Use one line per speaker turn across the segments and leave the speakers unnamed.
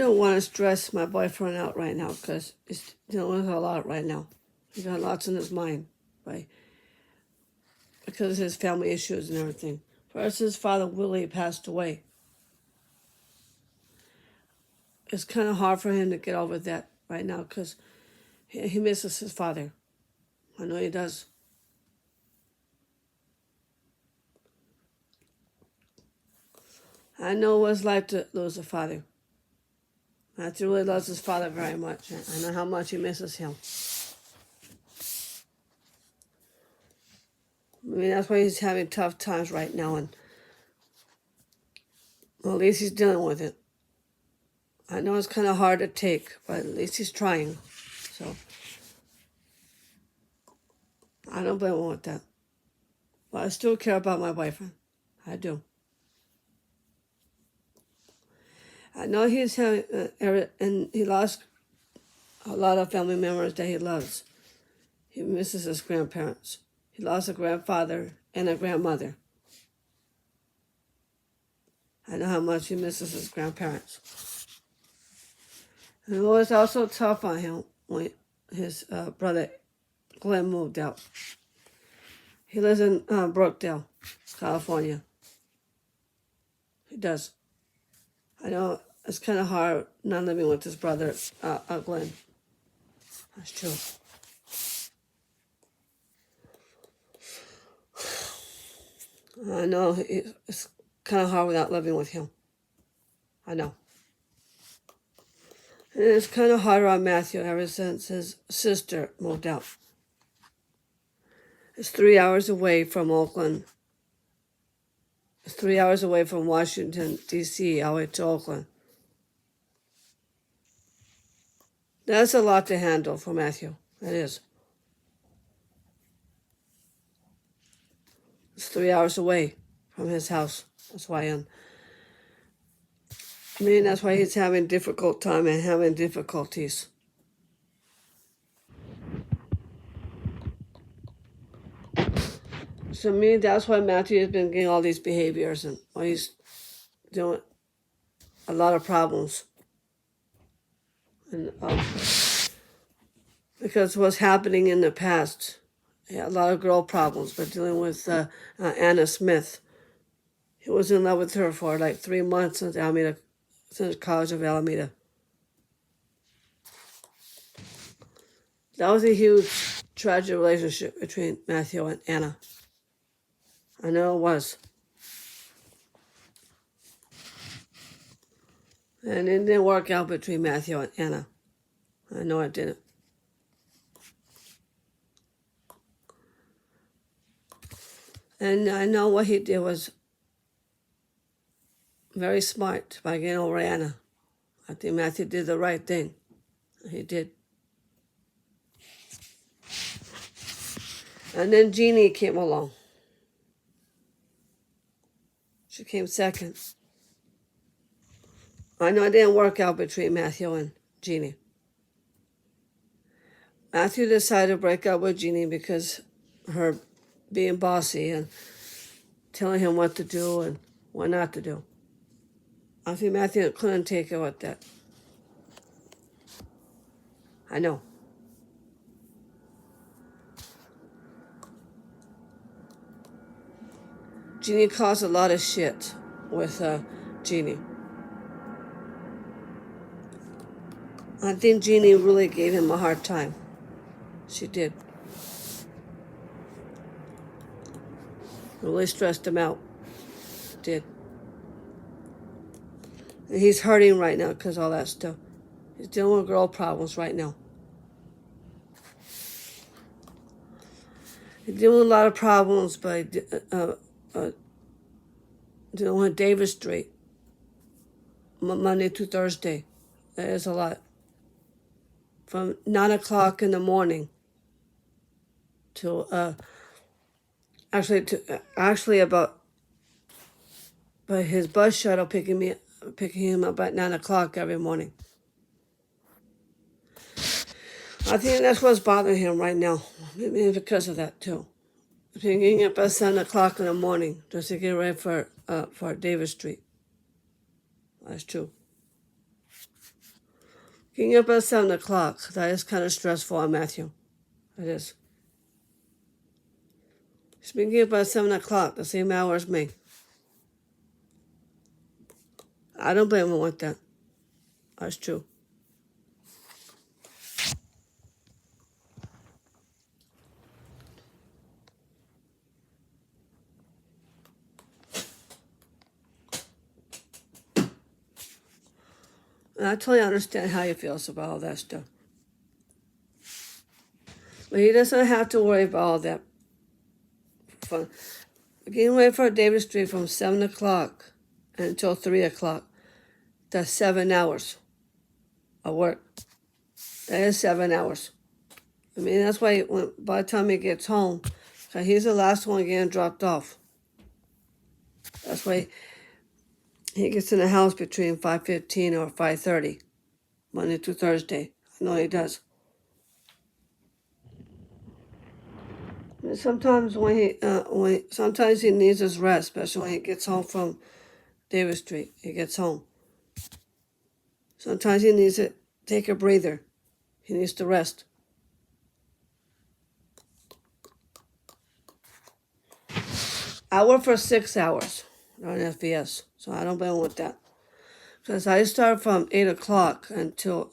I don't want to stress my boyfriend out right now because he's dealing with a lot right now. He got lots in his mind, right? Because of his family issues and everything. First, his father, Willie, passed away. It's kind of hard for him to get over that right now because he misses his father. I know he does. I know what it's like to lose a father. Matthew really loves his father very much. I know how much he misses him. I mean, that's why he's having tough times right now, and well, at least he's dealing with it. I know it's kind of hard to take, but at least he's trying. So I don't blame him with that. But I still care about my boyfriend. I do. I know he's having, and he lost a lot of family members that he loves. He misses his grandparents. He lost a grandfather and a grandmother. I know how much he misses his grandparents. And it was also tough on him when his brother Glenn moved out. He lives in Brookdale, California. He does. I know it's kind of hard not living with his brother, Glenn. That's true. I know it's kind of hard without living with him. I know. And it's kind of harder on Matthew ever since his sister moved out. It's 3 hours away from Oakland. It's 3 hours away from Washington, D.C., all the way to Oakland. That's a lot to handle for Matthew. It is. It's 3 hours away from his house. That's why that's why he's having difficult time and having difficulties. So that's why Matthew has been getting all these behaviors and why he's doing a lot of problems. And because what's happening in the past, he had a lot of girl problems, but dealing with Anna Smith. He was in love with her for like 3 months since College of Alameda. That was a huge, tragic relationship between Matthew and Anna. I know it was. And it didn't work out between Matthew and Anna. I know it didn't. And I know what he did was very smart by getting over Anna. I think Matthew did the right thing. He did. And then Jeannie came along. She came second. I know it didn't work out between Matthew and Jeannie. Matthew decided to break up with Jeannie because her being bossy and telling him what to do and what not to do. I think Matthew couldn't take it with that. I know. Jeannie caused a lot of shit with Jeannie. I think Jeannie really gave him a hard time. She did. Really stressed him out. Did. And he's hurting right now because all that stuff. He's dealing with girl problems right now. He's dealing with a lot of problems by dealing with Davis Street. Monday to Thursday. That is a lot. From 9 o'clock in the morning to by his bus shuttle picking him up at 9 o'clock every morning. I think that's what's bothering him right now. Maybe because of that too. Picking up at 7 o'clock in the morning just to get ready for Davis Street. That's true. Getting up at 7 o'clock, that is kind of stressful on Matthew. It is. He's been getting up at 7 o'clock, the same hour as me. I don't blame him with that. That's true. And I totally understand how he feels about all that stuff. But he doesn't have to worry about all that fun. Getting ready for David Street from 7 o'clock until 3 o'clock. That's 7 hours of work. That is 7 hours. I mean, that's why by the time he gets home, he's the last one getting dropped off. That's why he gets in the house between 5:15 or 5:30, Monday to Thursday. I know he does. And sometimes sometimes he needs his rest, especially when he gets home from David Street. He gets home. Sometimes he needs to take a breather. He needs to rest. I work for 6 hours on FBS, so I don't blame him with that. Because I start from 8 o'clock until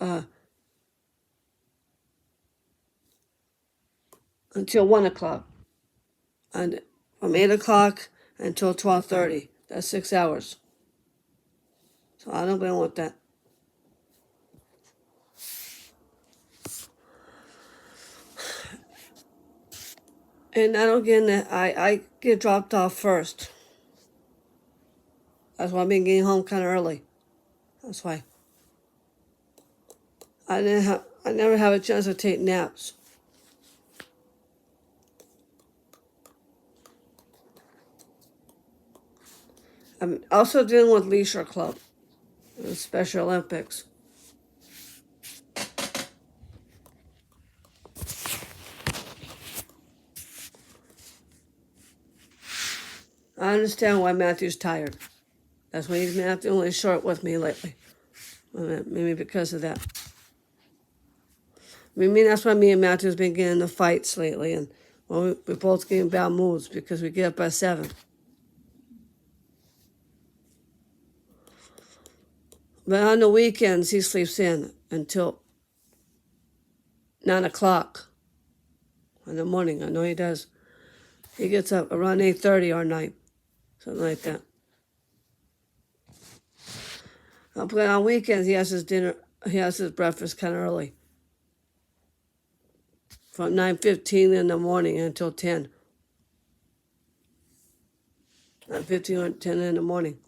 1 o'clock. And from 8 o'clock until 12:30. That's 6 hours. So I don't blame him with that. And I don't get in that. I get dropped off first. That's why I've been getting home kind of early. That's why. I never have a chance to take naps. I'm also dealing with Leisure Club, the Special Olympics. I understand why Matthew's tired. That's why he's been acting only short with me lately. Maybe because of that. Maybe that's why me and Matthew's been getting in the fights lately, and we're both getting bad moods because we get up at 7. But on the weekends, he sleeps in until 9 o'clock in the morning. I know he does. He gets up around 8:30 or 9, something like that. But on weekends, he has his breakfast kind of early. From 9:15 in the morning until 10. 9:15 or 10 in the morning.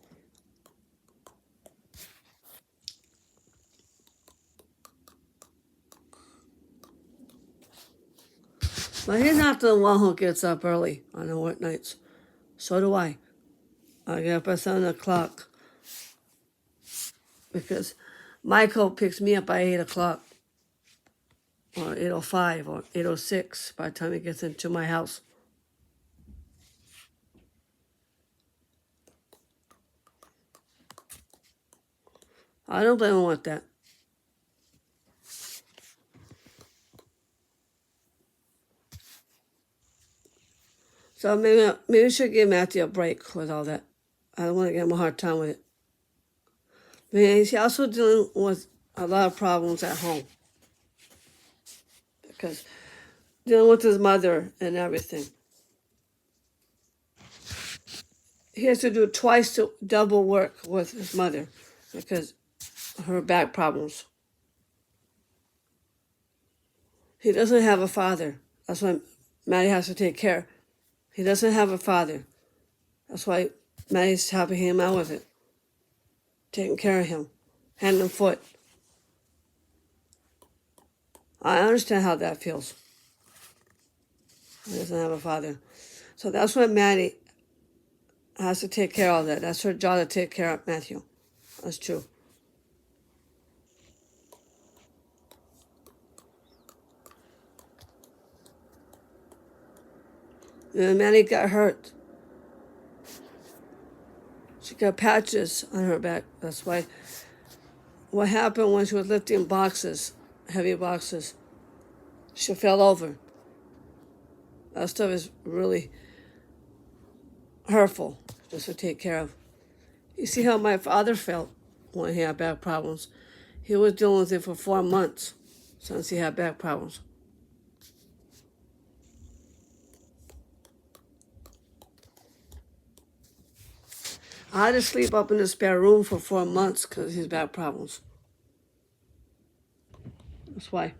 But he's not the one who gets up early on the work nights. So do I. I get up at 7 o'clock because Michael picks me up by 8 o'clock or 8:05 or 8:06 by the time he gets into my house. I don't blame him with that. So maybe we should give Matthew a break with all that. I don't want to give him a hard time with it. But he's also dealing with a lot of problems at home. Because dealing with his mother and everything. He has to do twice double work with his mother because of her back problems. He doesn't have a father. That's why Maddie has to take care. He doesn't have a father. That's why Maddie's helping him out with it. Taking care of him. Hand and foot. I understand how that feels. He doesn't have a father. So that's why Maddie has to take care of that. That's her job to take care of Matthew. That's true. And Maddie got hurt. She got patches on her back. That's why what happened when she was lifting boxes, heavy boxes. She fell over. That stuff is really hurtful just to take care of. You see how my father felt when he had back problems. He was dealing with it for 4 months since he had back problems. I had to sleep up in the spare room for 4 months because of his back problems. That's why.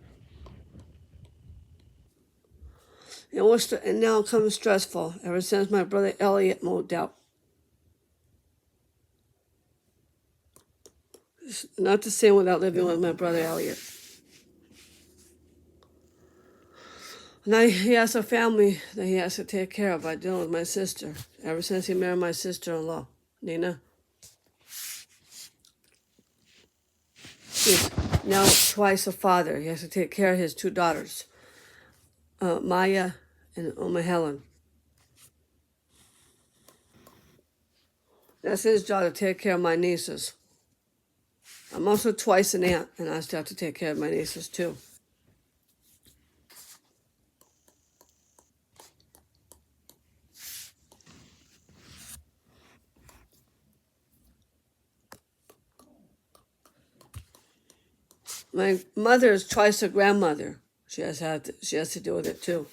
And now it comes stressful ever since my brother Elliot moved out. It's not the same without living with my brother Elliot. Now he has a family that he has to take care of by dealing with my sister. Ever since he married my sister-in-law, Nina. He's now twice a father. He has to take care of his 2 daughters, Maya and Oma Helen. That's his job to take care of my nieces. I'm also twice an aunt, and I still have to take care of my nieces too. My mother is twice a grandmother. She has to deal with it too.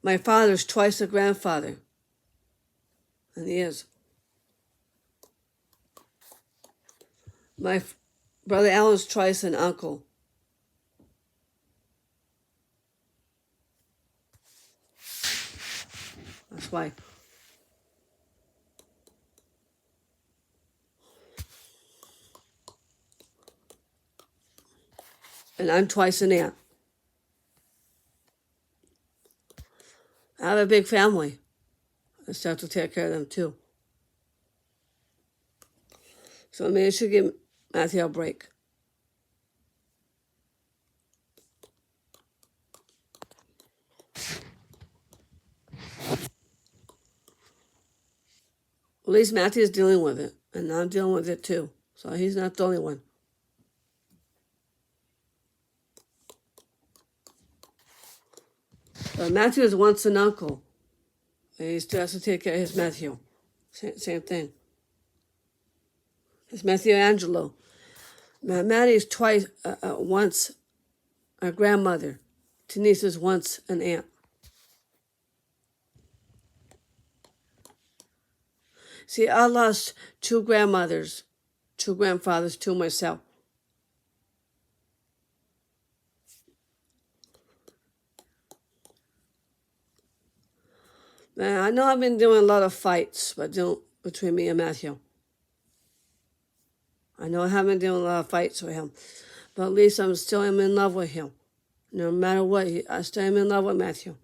My father's twice a grandfather, and he is. My brother Alan's twice an uncle. That's why. And I'm twice an aunt. I have a big family. I still have to take care of them too. So maybe I should give Matthew a break. At least Matthew's dealing with it, and I'm dealing with it too. So he's not the only one. But Matthew is once an uncle. And he still has to take care of his Matthew. Same thing. It's Matthew Angelo. Maddie's once a grandmother. Teresa's once an aunt. See, I lost 2 grandmothers, 2 grandfathers, 2 myself. Man, I know I've been doing a lot of fights between me and Matthew. I know I haven't been doing a lot of fights with him, but at least I'm still in love with him. No matter what, I still am in love with Matthew.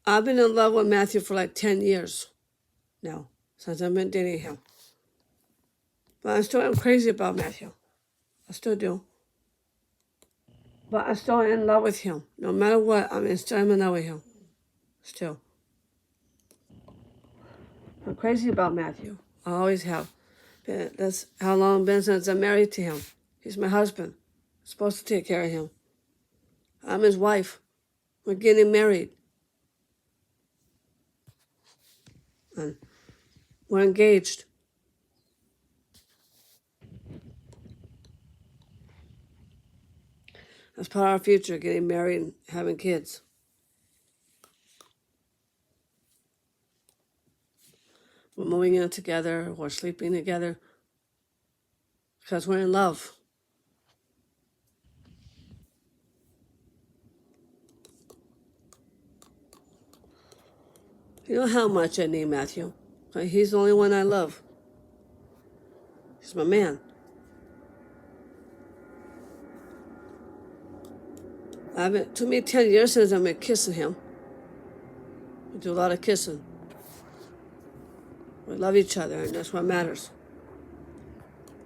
I've been in love with Matthew for like 10 years now, since I've been dating him. But I still am crazy about Matthew. I still do. But I'm still in love with him. No matter what, I'm still in love with him. Still. I'm crazy about Matthew. I always have. That's how long it's been since I'm married to him. He's my husband. I'm supposed to take care of him. I'm his wife. We're getting married. And we're engaged. That's part of our future, getting married and having kids. We're moving in together. We're sleeping together. Because we're in love. You know how much I need Matthew. He's the only one I love. He's my man. It took me 10 years since I've been kissing him. We do a lot of kissing. We love each other, and that's what matters.